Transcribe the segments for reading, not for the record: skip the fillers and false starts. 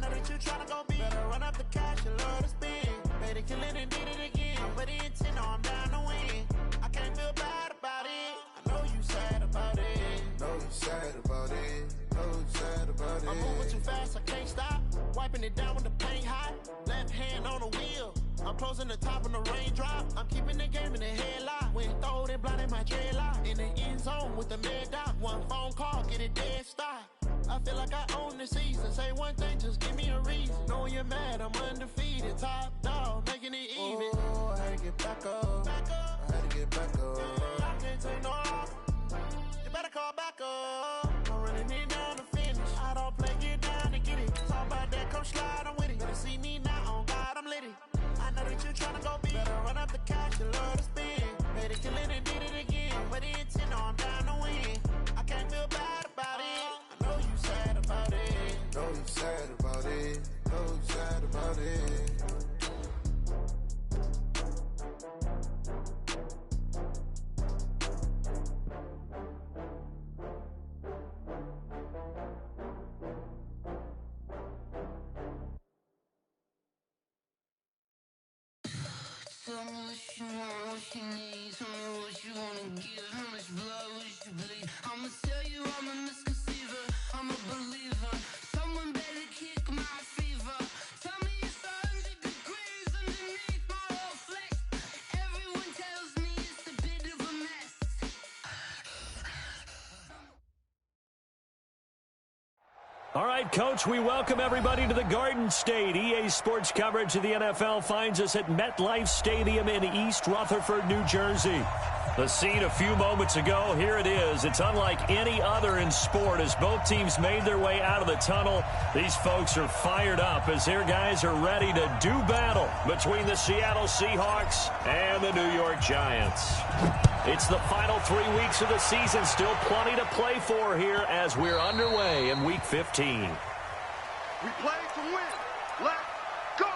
know that you tryna go big. Better run up the cash, you love to spend. Better kill it and did it again. I'm putting intent, no, I'm down to win. I can't feel bad about it. I know you sad about it. Know you sad about it. Know you sad about it. I'm moving too fast, I can't stop. Wiping it down with the paint hot. Left hand on the wheel. I'm closing the top on the raindrop. I'm keeping the game in the headlock. When throwed and blinded my dreadlock. In the end zone with the mad dot. One phone call, get it dead stop. I feel like I own the season. Say one thing, just give me a reason. Knowing you're mad, I'm undefeated. Top dog, making it even. Oh, I had to get back up. I had to get back up. I can't take no off. You better call back up. I'm running it down to finish. I don't play, get down to get it. Talk about that, come slide, I'm with it. Better see me now, on God, I'm lit it. I know that you tryna go big. Better run up the cash, you love to spend. Better kill it and did it again. But the intent, no, I'm down to win. I can't feel bad about it. I know you sad about it. Know you sad about it. Know you sad about it. Tell me what you want, what you need. Tell me what you wanna give. How much blood would you bleed? I'ma tell you I'm a misconceiver. I'm a believer. Someone better kick my fever. Tell me it's 100 degrees underneath my whole flesh. Everyone tells me it's a bit of a mess. All right, Coach, we welcome everybody to the Garden State. EA Sports coverage of the NFL finds us at MetLife Stadium in East Rutherford, New Jersey. The scene a few moments ago, here it is. It's unlike any other in sport as both teams made their way out of the tunnel. These folks are fired up as their guys are ready to do battle between the Seattle Seahawks and the New York Giants. It's the final 3 weeks of the season. Still plenty to play for here as we're underway in Week 15. We play to win. Let's go!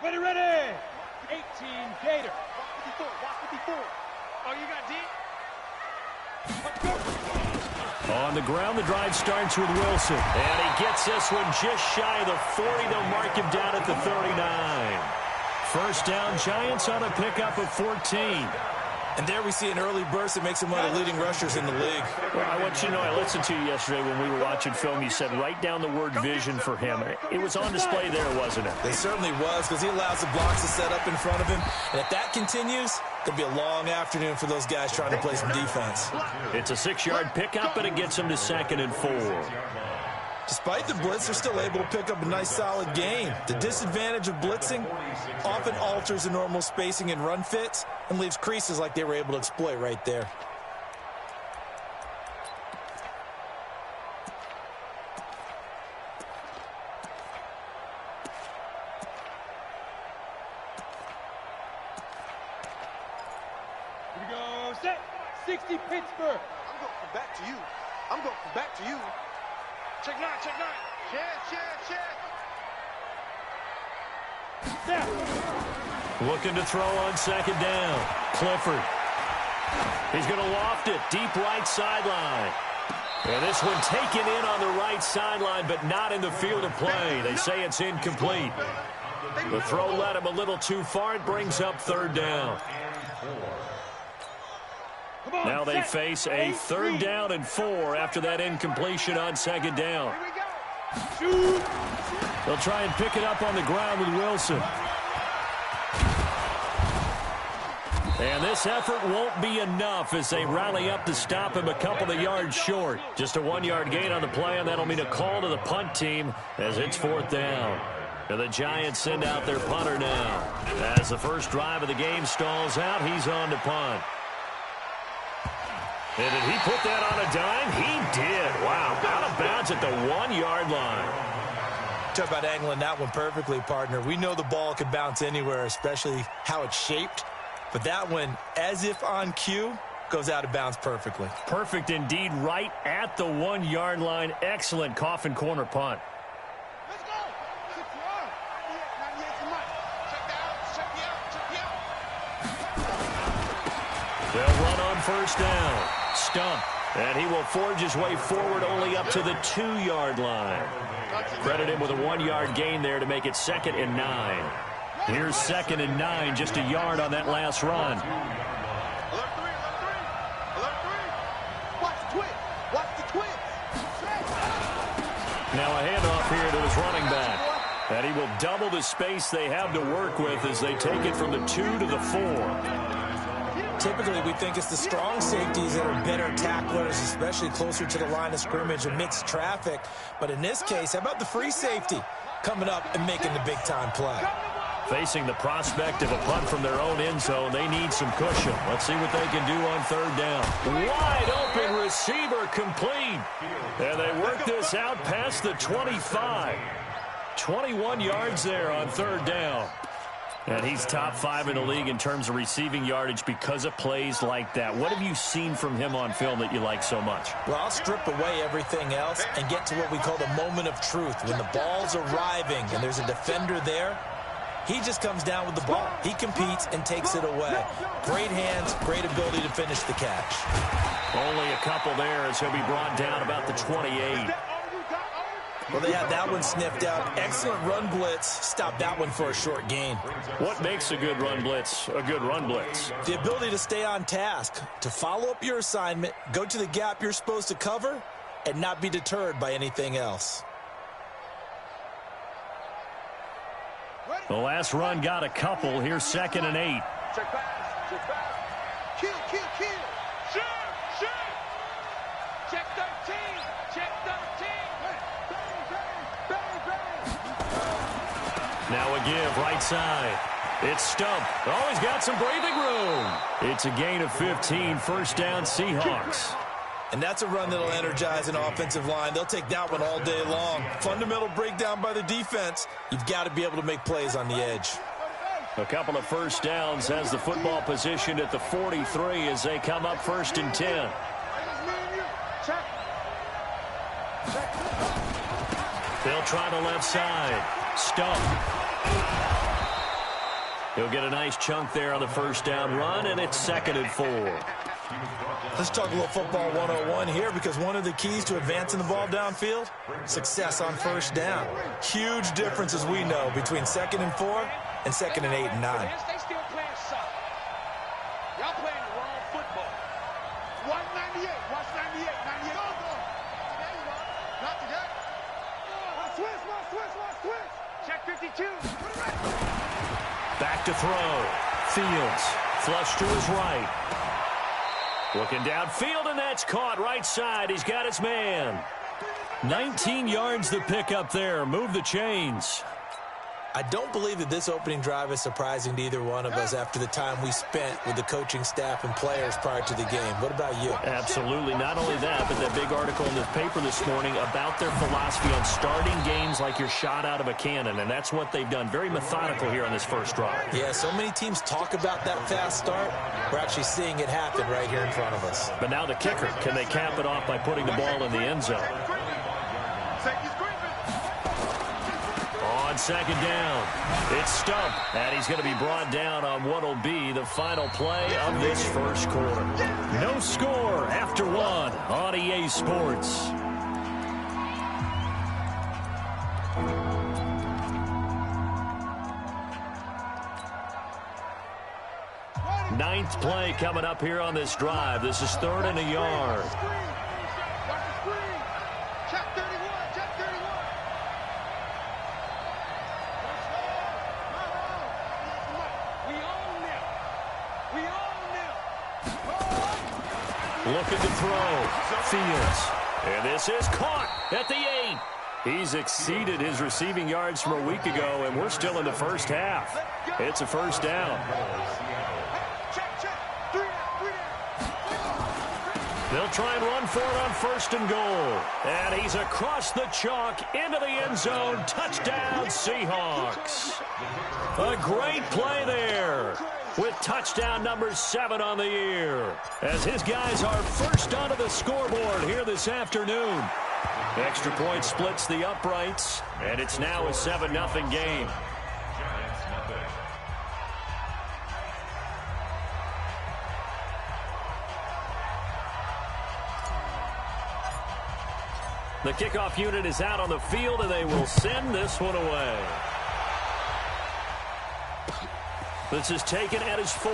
Ready, ready! 18 Gator. Watch 54. Oh, you got D? Let's go! On the ground, the drive starts with Wilson. And he gets this one just shy of the 40. They'll mark him down at the 39. First down, Giants on a pickup of 14. And there we see an early burst that makes him one of the leading rushers in the league. Well, I want you to know, I listened to you yesterday when we were watching film. You said write down the word vision for him. It was on display there, wasn't it? It certainly was, because he allows the blocks to set up in front of him. And if that continues, it'll be a long afternoon for those guys trying to play some defense. It's a 6-yard pickup, and it gets him to 2nd and 4. Despite the blitz, they're still able to pick up a nice, solid gain. The disadvantage of blitzing often alters the normal spacing and run fits and leaves creases like they were able to exploit right there. Here we go, set! 60 Pittsburgh! I'm going from back to you. I'm going from back to you. Check 9, check 9. Check. Snap! Looking to throw on 2nd down. Clifford. He's going to loft it deep right sideline. And this one taken in on the right sideline, but not in the field of play. They say it's incomplete. The throw led him a little too far. It brings up 3rd down. Now they face a 3rd down and 4 after that incompletion on 2nd down. They'll try and pick it up on the ground with Wilson. And this effort won't be enough as they rally up to stop him a couple of yards short. Just a 1-yard gain on the play, and that'll mean a call to the punt team as it's 4th down. And the Giants send out their punter now. As the first drive of the game stalls out, he's on to punt. And did he put that on a dime? He did. Wow. Out of bounds at the 1-yard line. Talk about angling that one perfectly, partner. We know the ball can bounce anywhere, especially how it's shaped. But that one, as if on cue, goes out of bounds perfectly. Perfect indeed, right at the 1-yard line. Excellent coffin corner punt. Let's go. 61. 98 to Mike. Check that out. Check the They'll run on first down. Stump. And he will forge his way forward only up to the 2-yard line. Credit him with a 1-yard gain there to make it 2nd and 9. Here's 2nd and 9, just a yard on that last run. Alert 3, alert 3. Alert 3. Watch the twins. Watch the twins. Now a handoff here to his running back. And he will double the space they have to work with as they take it from the 2 to the 4. Typically, we think it's the strong safeties that are better tacklers, especially closer to the line of scrimmage amidst traffic. But in this case, how about the free safety coming up and making the big-time play? Facing the prospect of a punt from their own end zone, they need some cushion. Let's see what they can do on 3rd down. Wide open receiver complete. And they work this out past the 25. 21 yards there on 3rd down. And he's top 5 in the league in terms of receiving yardage because of plays like that. What have you seen from him on film that you like so much? Well, I'll strip away everything else and get to what we call the moment of truth. When the ball's arriving and there's a defender there, he just comes down with the ball. He competes and takes it away. Great hands, great ability to finish the catch. Only a couple there as he'll be brought down about the 28. Well, they had that one sniffed out. Excellent run blitz. Stopped that one for a short gain. What makes a good run blitz a good run blitz? The ability to stay on task, to follow up your assignment, go to the gap you're supposed to cover, and not be deterred by anything else. The last run got a couple. Here's 2nd and 8. Check pass. Check pass. Kill, kill, kill. Shoot, shoot. Check 13. Check 13. Now a give, right side. It's Stump. Oh, he's got some breathing room. It's a gain of 15, 1st down Seahawks. And that's a run that'll energize an offensive line. They'll take that one all day long. Fundamental breakdown by the defense. You've got to be able to make plays on the edge. A couple of 1st downs has the football positioned at the 43 as they come up 1st and 10. They'll try the left side. Stump. He'll get a nice chunk there on the 1st down run, and it's 2nd and 4. Let's talk a little football 101 here, because one of the keys to advancing the ball downfield, success on 1st down. Huge difference, as we know, between 2nd and 4 and 2nd and 8 and 9. They still playing soft. Y'all playing the wrong football. Watch 98. Watch 98. 98. Not today. Switch. Check 52. Back to throw. Fields. Flush to his right. Looking downfield, and that's caught right side. He's got his man. 19 yards to pick up there. Move the chains. I don't believe that this opening drive is surprising to either one of us after the time we spent with the coaching staff and players prior to the game. What about you? Absolutely. Not only that, but that big article in the paper this morning about their philosophy on starting games like you're shot out of a cannon, and that's what they've done. Very methodical here on this 1st drive. Yeah, so many teams talk about that fast start. We're actually seeing it happen right here in front of us. But now the kicker. Can they cap it off by putting the ball in the end zone? On 2nd down, it's Stump, and he's going to be brought down on what will be the final play of this 1st quarter. No score after 1 on EA Sports. Ninth play coming up here on this drive. This is 3rd and a yard. Looking to throw. Fields. And this is caught at the 8. He's exceeded his receiving yards from a week ago, and we're still in the 1st half. It's a 1st down. They'll try and run for it on 1st and goal. And he's across the chalk into the end zone. Touchdown, Seahawks. A great play there, with touchdown number 7 on the year, as his guys are first onto the scoreboard here this afternoon. Extra point splits the uprights, and it's now a 7-0 game. The kickoff unit is out on the field, and they will send this one away. This is taken at his 4.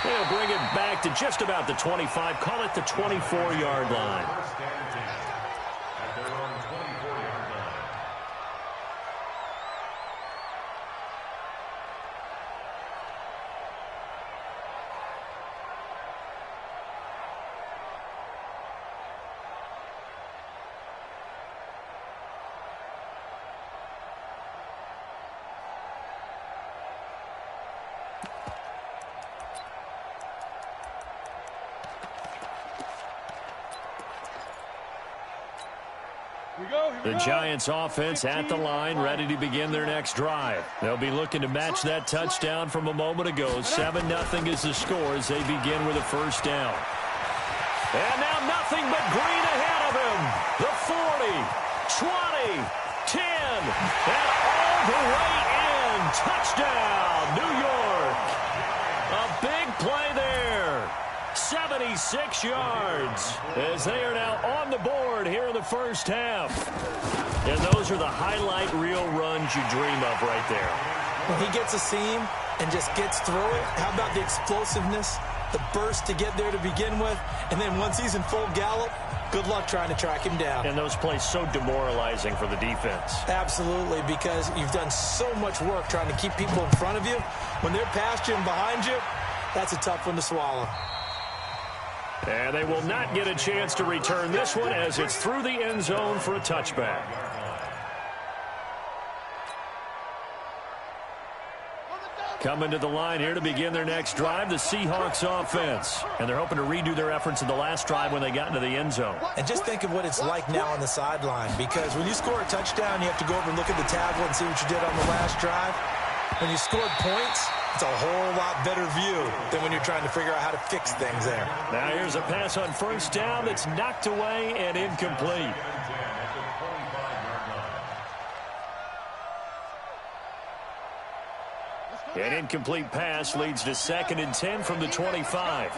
They'll bring it back to just about the 25. Call it the 24-yard line. The Giants offense at the line, ready to begin their next drive. They'll be looking to match that touchdown from a moment ago. 7-0 is the score as they begin with a first down. And now nothing but green ahead of him. The 40, 20, 10, and all the way in. Touchdown, New York. A big play there. 76 yards as they are now on the board here in the first half. And those are the highlight reel runs you dream of right there. When he gets a seam and just gets through it, how about the explosiveness, the burst to get there to begin with, and then once he's in full gallop, good luck trying to track him down. And those plays so demoralizing for the defense. Absolutely, because you've done so much work trying to keep people in front of you. When they're past you and behind you, that's a tough one to swallow. And they will not get a chance to return this one as it's through the end zone for a touchback. Coming to the line here to begin their next drive, the Seahawks offense. And they're hoping to redo their efforts in the last drive when they got into the end zone. And just think of what it's like now on the sideline, because when you score a touchdown, you have to go over and look at the tablet and see what you did on the last drive. When you scored points, it's a whole lot better view than when you're trying to figure out how to fix things there. Now here's a pass on first down that's knocked away and incomplete. An incomplete pass leads to 2nd and 10 from the 25.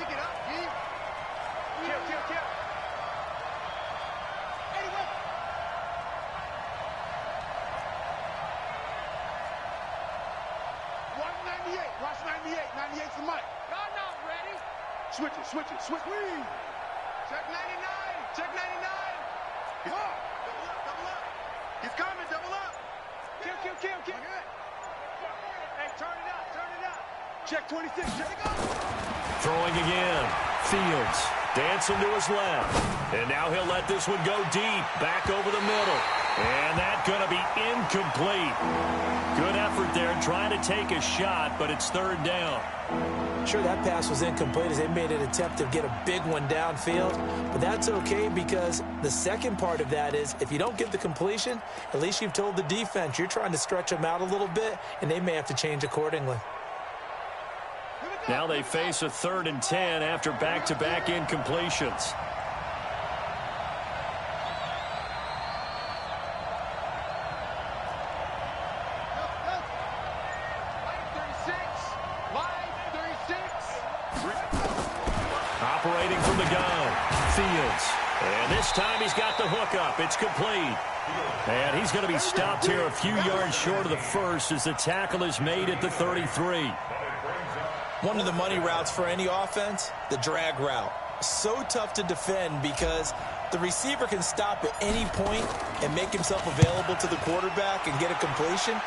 Switch it. Check 99. Check 99. Come on. Double up. He's coming. Double up. Kill. Hey, turn it up. Check 26. Check it go. Throwing again. Fields dancing to his left. And now he'll let this one go deep. Back over the middle. And that's going to be incomplete. Good effort there trying to take a shot, but it's 3rd down. Sure, that pass was incomplete as they made an attempt to get a big one downfield, but that's okay because the second part of that is if you don't get the completion, at least you've told the defense you're trying to stretch them out a little bit, and they may have to change accordingly. Now they face a 3rd and 10 after back-to-back incompletions. Operating from the gun, Fields. And this time he's got the hook up. It's complete. And he's going to be stopped here a few yards short of the first as the tackle is made at the 33. One of the money routes for any offense, the drag route. So tough to defend because the receiver can stop at any point and make himself available to the quarterback and get a completion.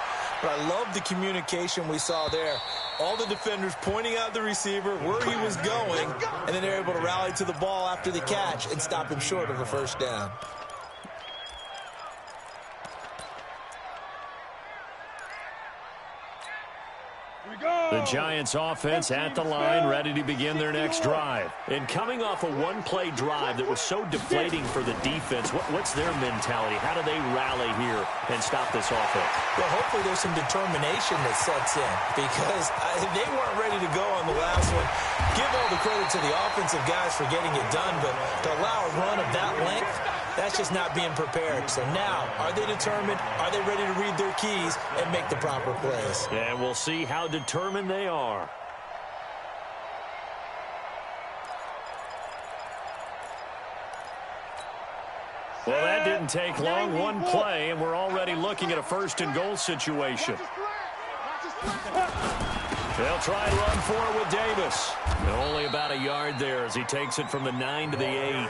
But I love the communication we saw there. All the defenders pointing out the receiver, where he was going, and then they're able to rally to the ball after the catch and stop him short of a first down. The Giants offense at the line, ready to begin their next drive. And coming off a one-play drive that was so deflating for the defense, what's their mentality? How do they rally here and stop this offense? Well, hopefully there's some determination that sets in because they weren't ready to go on the last one. Give all the credit to the offensive guys for getting it done, but to allow a run of that length, that's just not being prepared. So now, are they determined? Are they ready to read their keys and make the proper plays? And we'll see how determined they are. Well, that didn't take long. One play, and we're already looking at a first-and-goal situation. They'll try and run for it with Davis. Only about a yard there as he takes it from the 9 to the 8.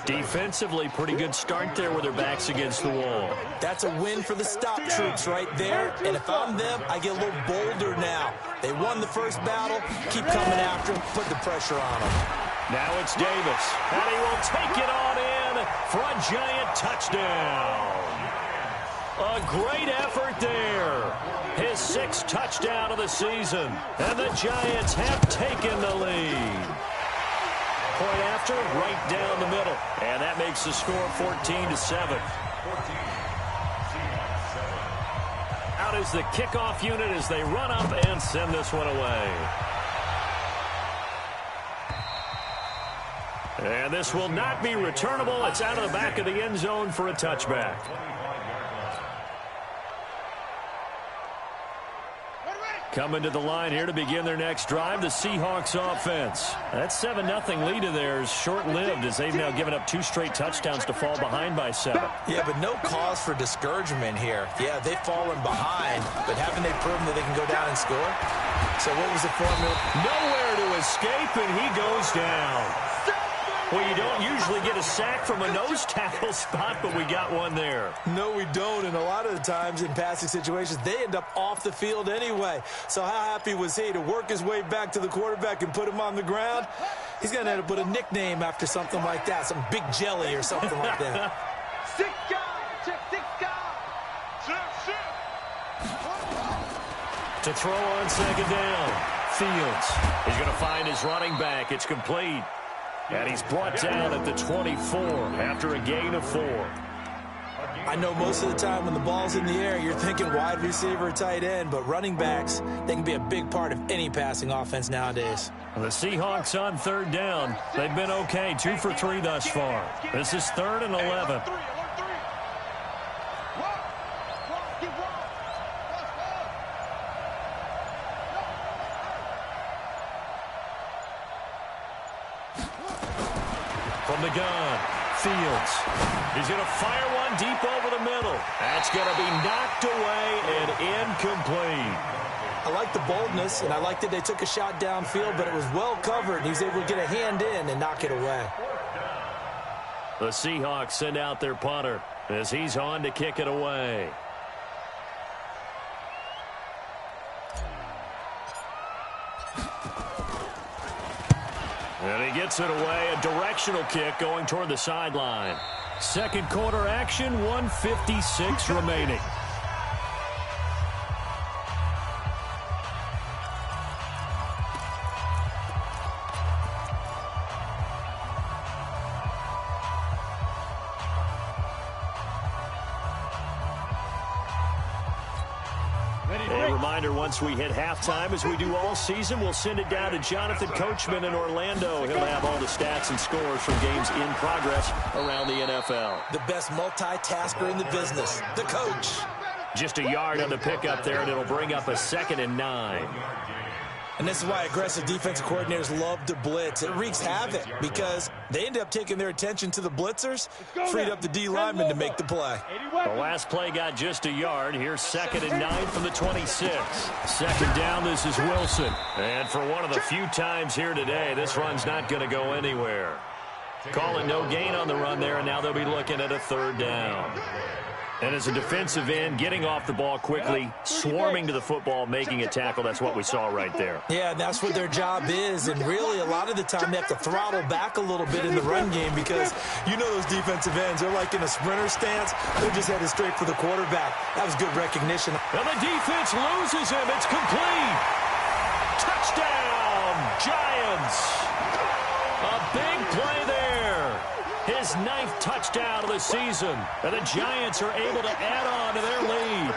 Defensively, pretty good start there with their backs against the wall. That's a win for the stop troops right there. And if I'm them, I get a little bolder now. They won the first battle. Keep coming after them. Put the pressure on them. Now it's Davis. And he will take it on in for a giant touchdown. A great effort there. His 6th touchdown of the season. And the Giants have taken the lead. Point after, right down the middle. And that makes the score 14-7. Out is the kickoff unit as they run up and send this one away. And this will not be returnable. It's out of the back of the end zone for a touchback. Coming to the line here to begin their next drive, the Seahawks offense. That 7-0 lead of theirs short-lived as they've now given up 2 straight touchdowns to fall behind by 7. Yeah, but no cause for discouragement here. Yeah, they've fallen behind, but haven't they proven that they can go down and score? So what was the formula? Nowhere to escape, and he goes down. Well, you don't usually get a sack from a nose tackle spot, but we got one there. No, we don't, and a lot of the times in passing situations, they end up off the field anyway. So how happy was he to work his way back to the quarterback and put him on the ground? He's going to have to put a nickname after something like that, some Big Jelly or something like that. 6 guys, check 6 guys. To throw on second down, Fields. He's going to find his running back. It's complete. And he's brought down at the 24 after a gain of 4. I know most of the time when the ball's in the air, you're thinking wide receiver, tight end, but running backs, they can be a big part of any passing offense nowadays. The Seahawks on 3rd down. They've been okay, 2 for 3 thus far. This is 3rd and 11. From the gun, Fields. He's going to fire one deep over the middle. That's going to be knocked away and incomplete. I like the boldness, and I like that they took a shot downfield, but it was well covered, and he was able to get a hand in and knock it away. The Seahawks send out their punter as he's on to kick it away. And he gets it away, a directional kick going toward the sideline. Second quarter action, 1:56 remaining. A reminder, once we hit halftime, as we do all season, we'll send it down to Jonathan Coachman in Orlando. He'll have all the stats and scores from games in progress around the NFL. The best multitasker in the business, the coach. Just a yard on the pickup there, and it'll bring up a 2nd and 9. And this is why aggressive defensive coordinators love to blitz. It wreaks havoc because they end up taking their attention to the blitzers, freed up the D lineman to make the play. The last play got just a yard. Here's 2nd and 9 from the 26. Second down, this is Wilson. And for one of the few times here today, this run's not going to go anywhere. Calling no gain on the run there, and now they'll be looking at a 3rd down. And as a defensive end, getting off the ball quickly, swarming to the football, making a tackle, that's what we saw right there. Yeah, that's what their job is, and really a lot of the time they have to throttle back a little bit in the run game because you know those defensive ends, they're like in a sprinter stance. They're just headed straight for the quarterback. That was good recognition. And the defense loses him. It's complete. Touchdown, Giants. A big play there. His 9th touchdown of the season. And the Giants are able to add on to their lead.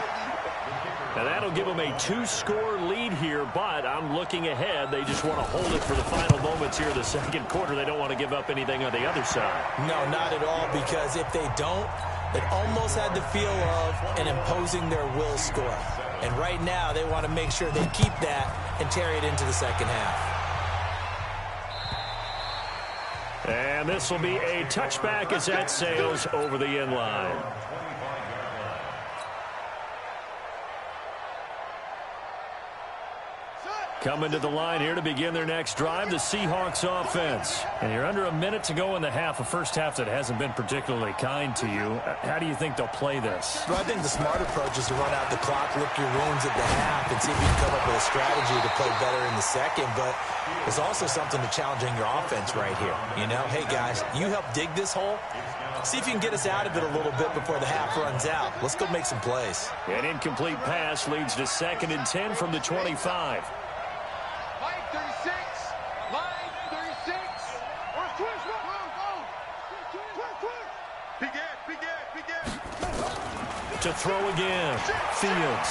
And that'll give them a 2-score lead here, but I'm looking ahead. They just want to hold it for the final moments here in the second quarter. They don't want to give up anything on the other side. No, not at all, because if they don't, it almost had the feel of an imposing their will score. And right now, they want to make sure they keep that and carry it into the second half. And this will be a touchback as that sails over the end line. Coming to the line here to begin their next drive, the Seahawks offense. And you're under a minute to go in the half, a first half that hasn't been particularly kind to you. How do you think they'll play this? Well, I think the smart approach is to run out the clock, lick your wounds at the half, and see if you can come up with a strategy to play better in the second. But there's also something to challenging your offense right here. You know, hey, guys, you help dig this hole. See if you can get us out of it a little bit before the half runs out. Let's go make some plays. An incomplete pass leads to 2nd and 10 from the 25. To throw again. Fields.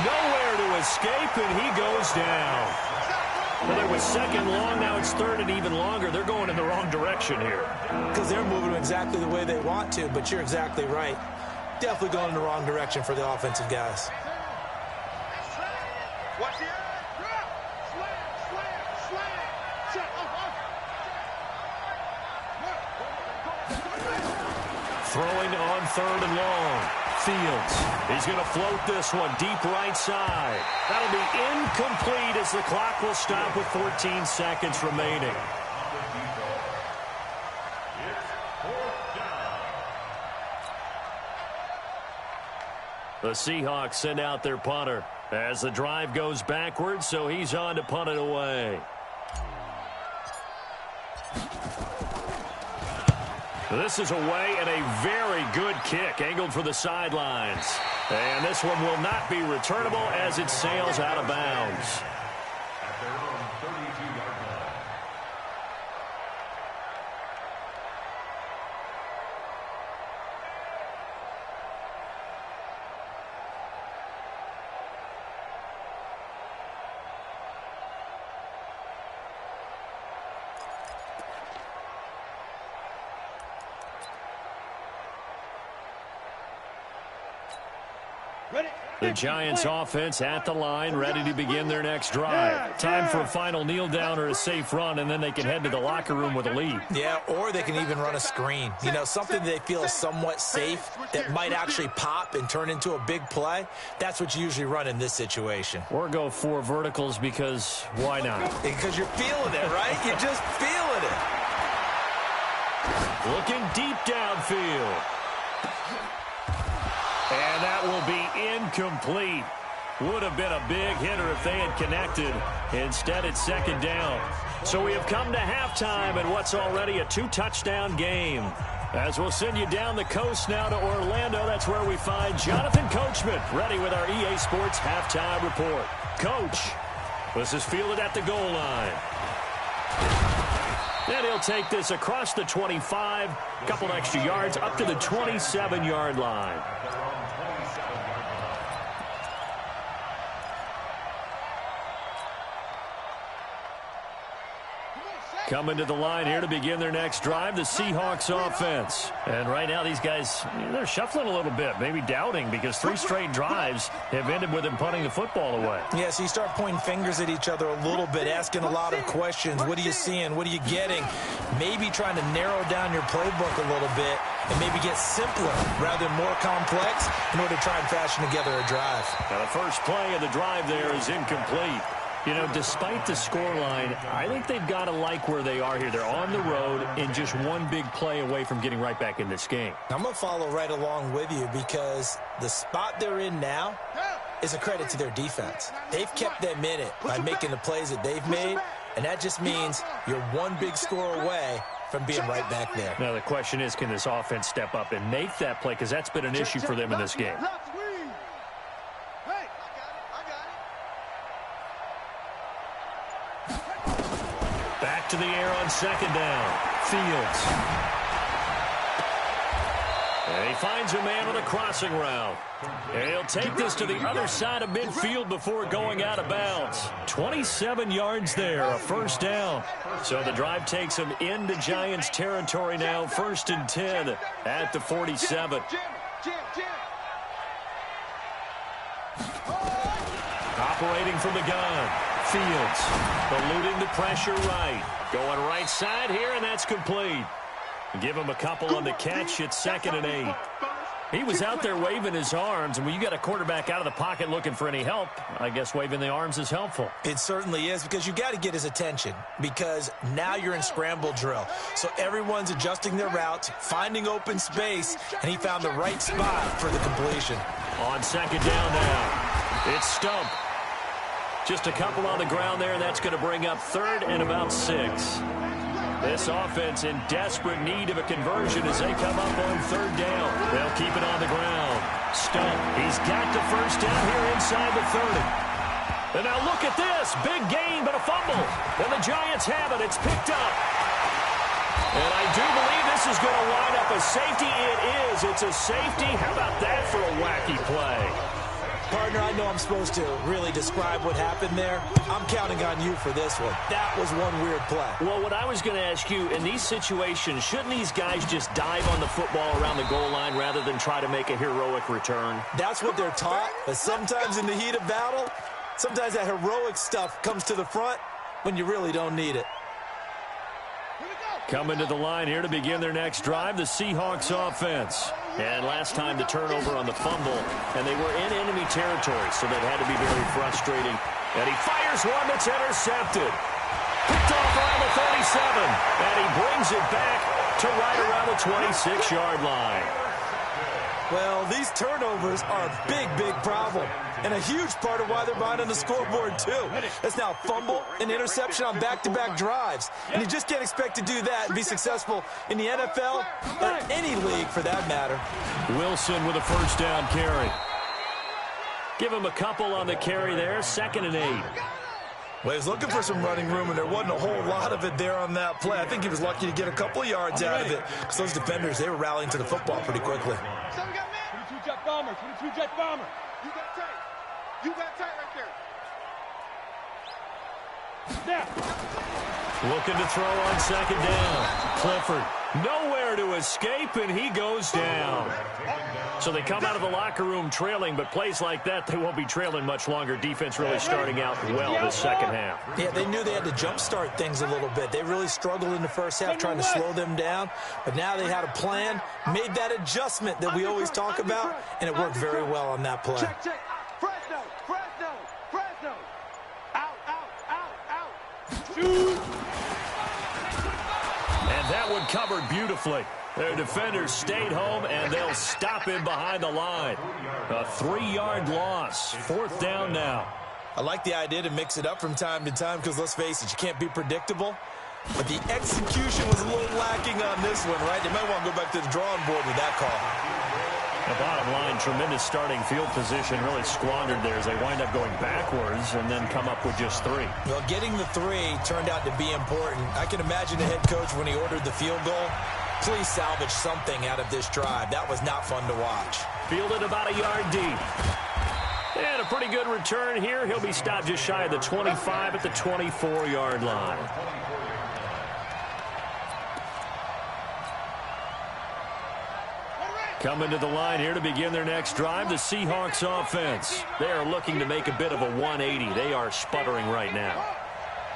Nowhere to escape, and he goes down. Well, it was 2nd long, now it's 3rd and even longer. They're going in the wrong direction here. Because they're moving exactly the way they want to, but you're exactly right. Definitely going in the wrong direction for the offensive guys. Watch the eye. Throwing on 3rd and long. Fields. He's going to float this one deep right side. That'll be incomplete as the clock will stop with 14 seconds remaining. The Seahawks send out their punter as the drive goes backwards, so he's on to punt it away. This is away and a very good kick angled for the sidelines. And this one will not be returnable as it sails out of bounds. The Giants offense at the line, ready to begin their next drive. Time for a final kneel down or a safe run, and then they can head to the locker room with a lead. Yeah, or they can even run a screen. You know, something they feel is somewhat safe that might actually pop and turn into a big play. That's what you usually run in this situation. Or go 4 verticals because why not? Because you're feeling it, right? You're just feeling it. Looking deep downfield. And that will be incomplete. Would have been a big hitter if they had connected. Instead, it's 2nd down. So we have come to halftime in what's already a 2-touchdown game. As we'll send you down the coast now to Orlando, that's where we find Jonathan Coachman, ready with our EA Sports halftime report. Coach, this is fielded at the goal line. And he'll take this across the 25, a couple extra yards, up to the 27-yard line. Coming to the line here to begin their next drive, the Seahawks offense. And right now these guys, they're shuffling a little bit, maybe doubting, because 3 straight drives have ended with them punting the football away. Yeah, so you start pointing fingers at each other a little bit, asking a lot of questions. What are you seeing? What are you getting? Maybe trying to narrow down your playbook a little bit and maybe get simpler rather than more complex in order to try and fashion together a drive. Now the first play of the drive there is incomplete. You know, despite the scoreline, I think they've got to like where they are here. They're on the road and just one big play away from getting right back in this game. I'm going to follow right along with you because the spot they're in now is a credit to their defense. They've kept them in it by making the plays that they've made, and that just means you're one big score away from being right back there. Now the question is, can this offense step up and make that play? Because that's been an issue for them in this game. Back to the air on 2nd down. Fields. And he finds a man with a crossing route. And he'll take this to the other side of midfield before going out of bounds. 27 yards there, a 1st down. So the drive takes him into Giants territory now, 1st and 10 at the 47. Operating from the gun. Fields eluding the pressure right. Going right side here, and that's complete. Give him a couple on the catch. It's 2nd and 8. He was out there waving his arms, and when you got a quarterback out of the pocket looking for any help, I guess waving the arms is helpful. It certainly is, because you got to get his attention, because now you're in scramble drill. So everyone's adjusting their routes, finding open space, and he found the right spot for the completion. On 2nd down now, it's Stump. Just a couple on the ground there, and that's going to bring up 3rd and about 6. This offense in desperate need of a conversion as they come up on 3rd down. They'll keep it on the ground. Stump, he's got the 1st down here inside the 30. And now look at this. Big gain, but a fumble. And the Giants have it. It's picked up. And I do believe this is going to wind up a safety. It is. It's a safety. How about that for a wacky play? Partner, I know I'm supposed to really describe what happened there. I'm counting on you for this one. That was one weird play. Well, what I was going to ask you, in these situations, shouldn't these guys just dive on the football around the goal line rather than try to make a heroic return? That's what they're taught, but sometimes in the heat of battle, sometimes that heroic stuff comes to the front when you really don't need it. Coming to the line here to begin their next drive, the Seahawks offense. And last time the turnover on the fumble, and they were in enemy territory, so that had to be very frustrating. And he fires one that's intercepted. Picked off around the 37, and he brings it back to right around the 26-yard line. Well, these turnovers are a big, big problem, and a huge part of why they're behind on the scoreboard, too. That's now a fumble and interception on back-to-back drives, and you just can't expect to do that and be successful in the NFL or any league for that matter. Wilson with a 1st down carry. Give him a couple on the carry there, 2nd and 8. Well, he was looking for some running room, and there wasn't a whole lot of it there on that play. I think he was lucky to get a couple of yards out of it, because those defenders, they were rallying to the football pretty quickly. 22 jet bomber, 22 jet bomber. You got tight. You got tight right there. Snap. Looking to throw on 2nd down. Clifford nowhere to escape, and he goes down. So they come out of the locker room trailing, but plays like that, they won't be trailing much longer. Defense really starting out well this 2nd half. Yeah, they knew they had to jumpstart things a little bit. They really struggled in the 1st half trying to slow them down, but now they had a plan, made that adjustment that we always talk about, and it worked very well on that play. Check, check. Fresno, Fresno, Fresno. Out, out, out, out. Shoot. And that one covered beautifully. Their defenders stayed home, and they'll stop him behind the line. A 3-yard loss. 4th down now. I like the idea to mix it up from time to time because, let's face it, you can't be predictable. But the execution was a little lacking on this one, right? They might want to go back to the drawing board with that call. The bottom line, tremendous starting field position, really squandered there as they wind up going backwards and then come up with just 3. Well, getting the 3 turned out to be important. I can imagine the head coach when he ordered the field goal. Please salvage something out of this drive. That was not fun to watch. Fielded about a yard deep. And a pretty good return here. He'll be stopped just shy of the 25 at the 24-yard line. Coming to the line here to begin their next drive, the Seahawks offense. They are looking to make a bit of a 180. They are sputtering right now.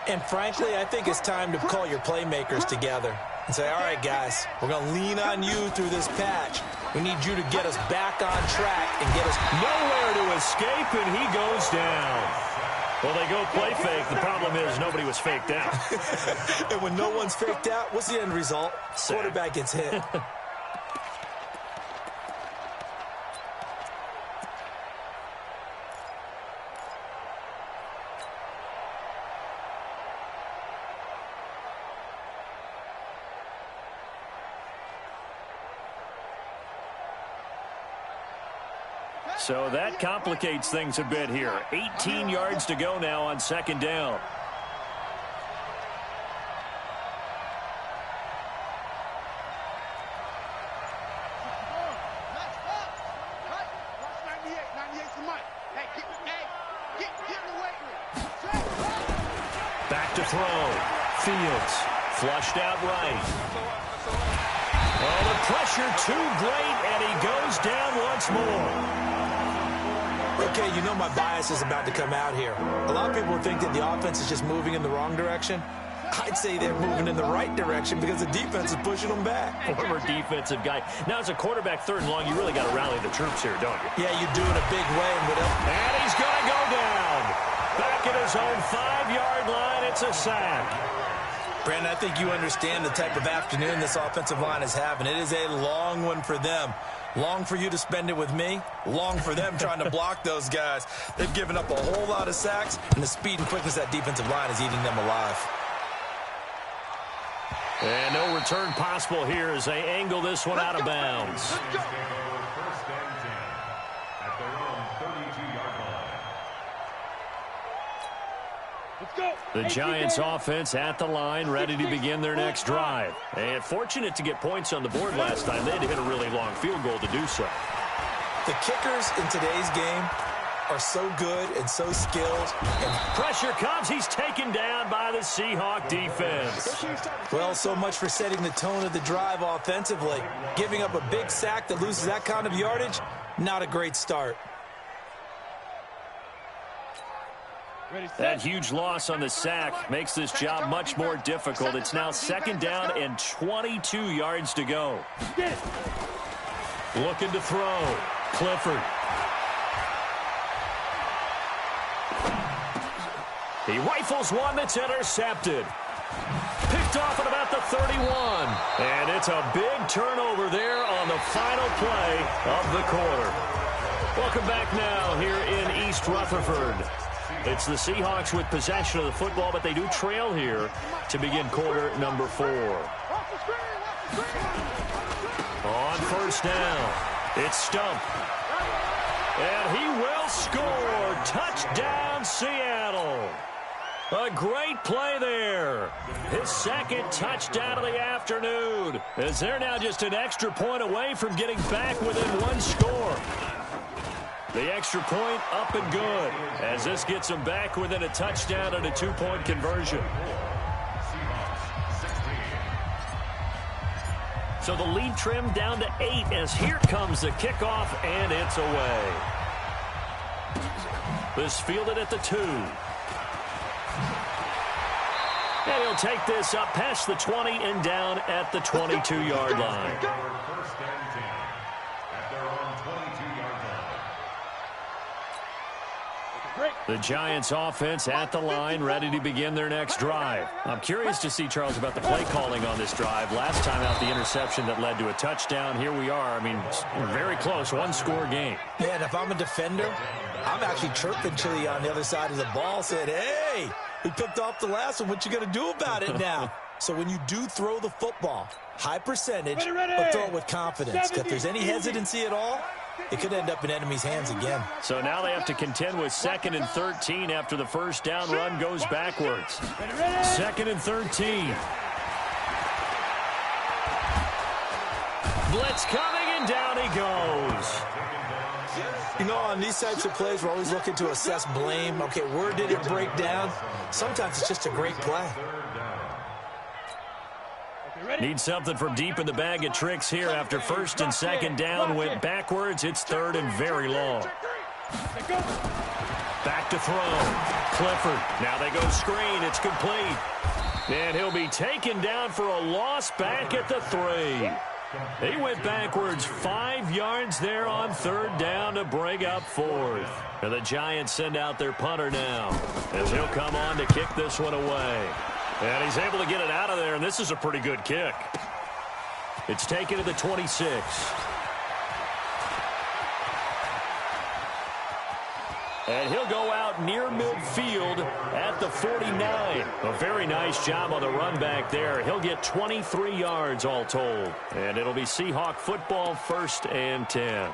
And frankly, I think it's time to call your playmakers together and say, all right, guys, we're going to lean on you through this patch. We need you to get us back on track and get us nowhere to escape, and he goes down. Well, they go play fake. The problem is nobody was faked out. And when no one's faked out, what's the end result? Quarterback gets hit. So that complicates things a bit here. 18 yards to go now on 2nd down. Back to throw. Fields flushed out right. Oh, the pressure too great, and he goes down once more. Okay, you know my bias is about to come out here. A lot of people think that the offense is just moving in the wrong direction. I'd say they're moving in the right direction because the defense is pushing them back. Former defensive guy. Now, as a quarterback, 3rd and long, you really got to rally the troops here, don't you? Yeah, you do in a big way. And he's going to go down. Back at his own 5-yard line, it's a sack. Brandon, I think you understand the type of afternoon this offensive line is having. It is a long one for them. Long for you to spend it with me. Long for them trying to block those guys. They've given up a whole lot of sacks, and the speed and quickness of that defensive line is eating them alive. And no return possible here as they angle this one out of bounds. First and 10 at their own 32-yard line. Let's go. The Giants offense at the line, ready to begin their next drive. And fortunate to get points on the board last time. They had to hit a really long field goal to do so. The kickers in today's game are so good and so skilled. And pressure comes. He's taken down by the Seahawk defense. Well, so much for setting the tone of the drive offensively. Giving up a big sack that loses that kind of yardage, not a great start. That huge loss on the sack makes this job much more difficult. It's now 2nd down and 22 yards to go. Looking to throw. Clifford. He rifles one that's intercepted. Picked off at about the 31. And it's a big turnover there on the final play of the quarter. Welcome back now here in East Rutherford. It's the Seahawks with possession of the football, but they do trail here to begin quarter number 4. On 1st down, it's Stump. And he will score. Touchdown, Seattle. A great play there. His 2nd touchdown of the afternoon, as they're now just an extra point away from getting back within 1 score. The extra point up and good, as this gets them back within a touchdown and a 2-point conversion. So the lead trimmed down to 8 as here comes the kickoff, and it's away. This fielded at the 2. And he'll take this up past the 20 and down at the 22-yard line. First and 10 at their own 22-yard line. The Giants offense at the line, ready to begin their next drive. I'm curious to see, Charles, about the play calling on this drive. Last time out, the interception that led to a touchdown. Here we are. I mean, very close, 1-score game. Yeah, and if I'm a defender, I'm actually chirping Chili on the other side of the ball, saying, hey, we picked off the last one. What you going to do about it now? So when you do throw the football, high percentage, but throw it with confidence. If there's any hesitancy at all, it could end up in enemy's hands again. So now they have to contend with 2nd and 13 after the first down run goes backwards. 2nd and 13. Blitz coming, and down he goes. You know, on these types of plays, we're always looking to assess blame. Okay, where did it break down? Sometimes it's just a great play. Need something from deep in the bag of tricks here after 1st and 2nd down went backwards. It's 3rd and very long. Back to throw. Clifford. Now they go screen. It's complete. And he'll be taken down for a loss back at the 3. He went backwards 5 yards there on 3rd down to bring up 4th. And the Giants send out their punter now, as he'll come on to kick this one away. And he's able to get it out of there, and this is a pretty good kick. It's taken to the 26. And he'll go out near midfield at the 49. A very nice job on the run back there. He'll get 23 yards all told. And it'll be Seahawk football, 1st and 10.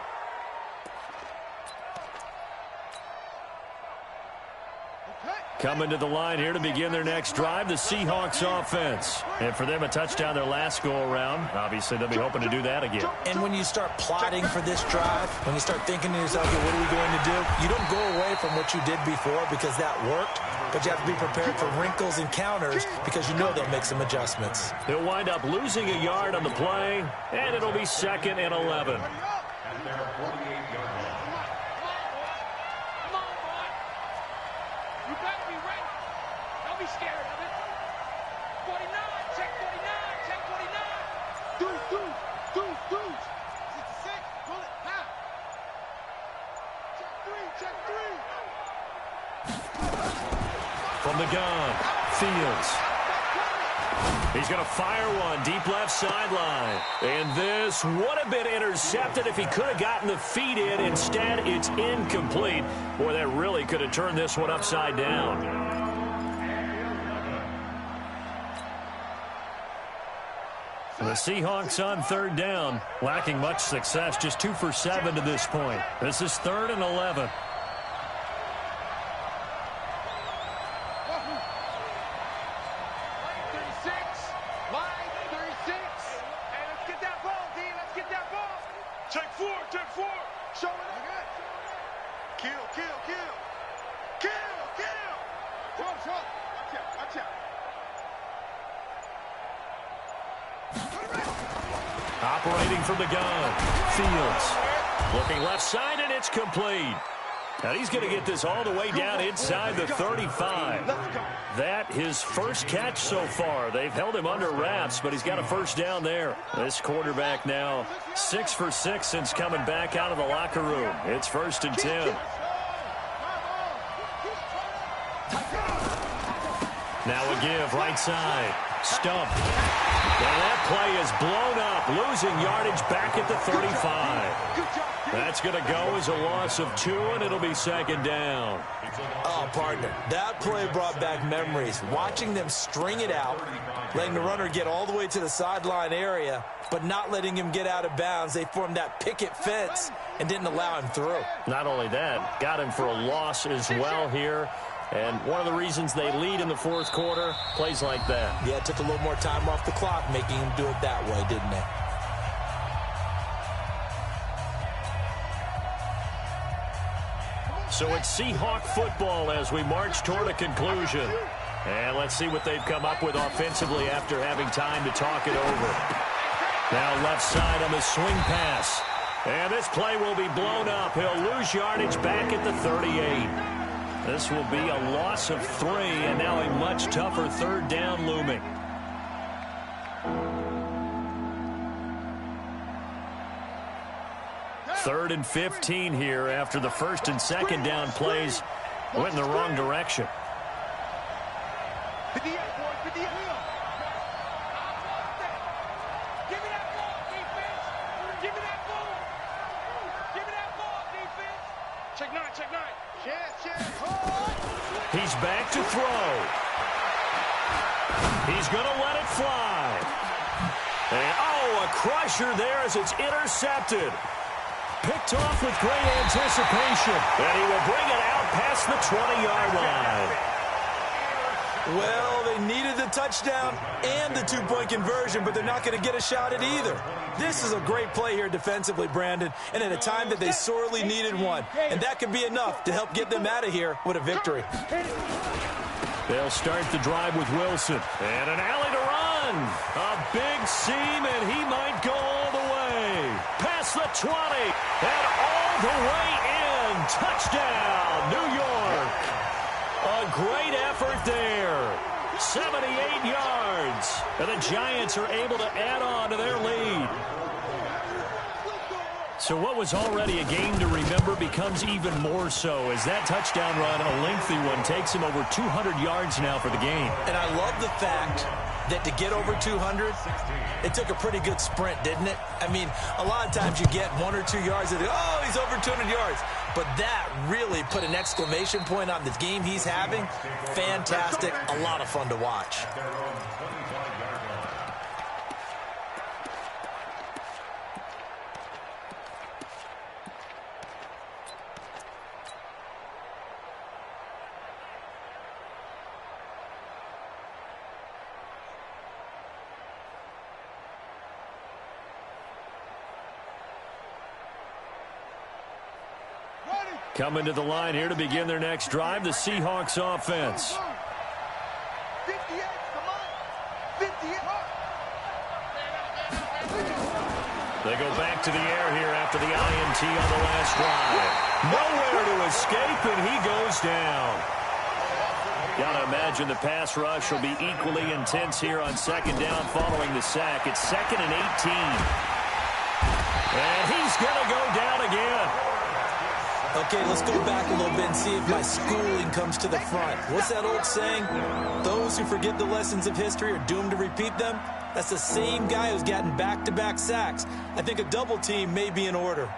Coming to the line here to begin their next drive, the Seahawks offense. And for them, a touchdown their last go-around. Obviously, they'll be hoping to do that again. And when you start plotting for this drive, when you start thinking to yourself, okay, what are we going to do? You don't go away from what you did before because that worked, but you have to be prepared for wrinkles and counters because you know they'll make some adjustments. They'll wind up losing a yard on the play, and it'll be 2nd and 11. From the gun, Fields. He's going to fire one deep left sideline. And this would have been intercepted if he could have gotten the feet in. Instead, it's incomplete. Boy, that really could have turned this one upside down. The Seahawks on third down, lacking much success, just 2 for 7 to this point. This is 3rd and 11. Operating from the gun, Fields. Looking left side, and it's complete. And he's going to get this all the way down inside the 35. That his first catch so far. They've held him under wraps, but he's got a first down there. This quarterback now 6 for 6 since coming back out of the locker room. It's 1st and 10. Now a give, right side. Stump. And that play is blown up, losing yardage back at the 35. That's going to go as a loss of 2, and it'll be 2nd down. Oh, partner, that play brought back memories. Watching them string it out, letting the runner get all the way to the sideline area, but not letting him get out of bounds. They formed that picket fence and didn't allow him through. Not only that, got him for a loss as well here. And one of the reasons they lead in the 4th quarter, plays like that. Yeah, it took a little more time off the clock, making him do it that way, didn't it? So it's Seahawk football as we march toward a conclusion. And let's see what they've come up with offensively after having time to talk it over. Now left side on the swing pass. And this play will be blown up. He'll lose yardage back at the 38. This will be a loss of 3, and now a much tougher 3rd down looming. Third and 15 here after the 1st and 2nd down plays went in the wrong direction. He's back to throw. He's going to let it fly. And, a crusher there as it's intercepted. Picked off with great anticipation. And he will bring it out past the 20-yard line. Well, they needed the touchdown and the 2-point conversion, but they're not going to get a shot at either. This is a great play here defensively, Brandon, and at a time that they sorely needed one. And that could be enough to help get them out of here with a victory. They'll start the drive with Wilson. And an alley to run. A big seam, and he might go all the way. Past the 20, and all the way in. Touchdown, New York. A great effort there. 78 yards. And the Giants are able to add on to their lead. So what was already a game to remember becomes even more so as that touchdown run, a lengthy one, takes him over 200 yards now for the game. And I love the fact that to get over 200, it took a pretty good sprint, didn't it? I mean, a lot of times you get 1 or 2 yards and he's over 200 yards. But that really put an exclamation point on the game he's having. Fantastic. A lot of fun to watch. Coming to the line here to begin their next drive, the Seahawks offense. 58, come on. 58. They go back to the air here after the INT on the last drive. Nowhere to escape, and he goes down. Got to imagine the pass rush will be equally intense here on 2nd down following the sack. It's 2nd and 18. And he's going to go down again. Okay, let's go back a little bit and see if my schooling comes to the front. What's that old saying? Those who forget the lessons of history are doomed to repeat them. That's the same guy who's gotten back-to-back sacks. I think a double team may be in order.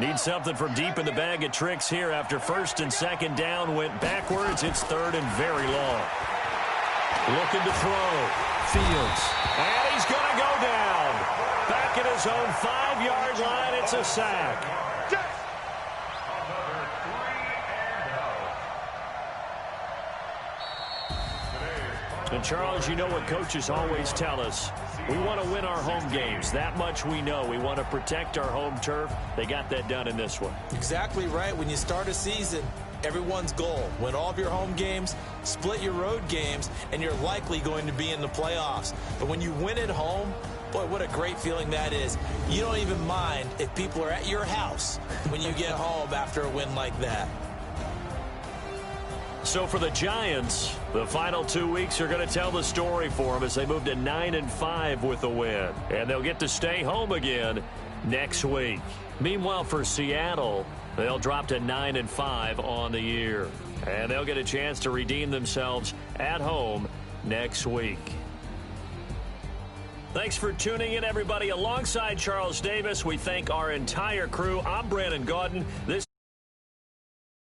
Need something from deep in the bag of tricks here after first and second down went backwards. It's third and very long. Looking to throw. Fields. And he's going to go down. Back at his own 5-yard line. It's a sack. And, Charles, you know what coaches always tell us. We want to win our home games. That much we know. We want to protect our home turf. They got that done in this one. Exactly right. When you start a season, everyone's goal: win all of your home games, split your road games, and you're likely going to be in the playoffs. But when you win at home, boy, what a great feeling that is. You don't even mind if people are at your house when you get home after a win like that. So for the Giants, the final 2 weeks are going to tell the story for them as they move to 9-5 with a win. And they'll get to stay home again next week. Meanwhile, for Seattle, they'll drop to 9-5 on the year. And they'll get a chance to redeem themselves at home next week. Thanks for tuning in, everybody. Alongside Charles Davis, we thank our entire crew. I'm Brandon Gaudin. This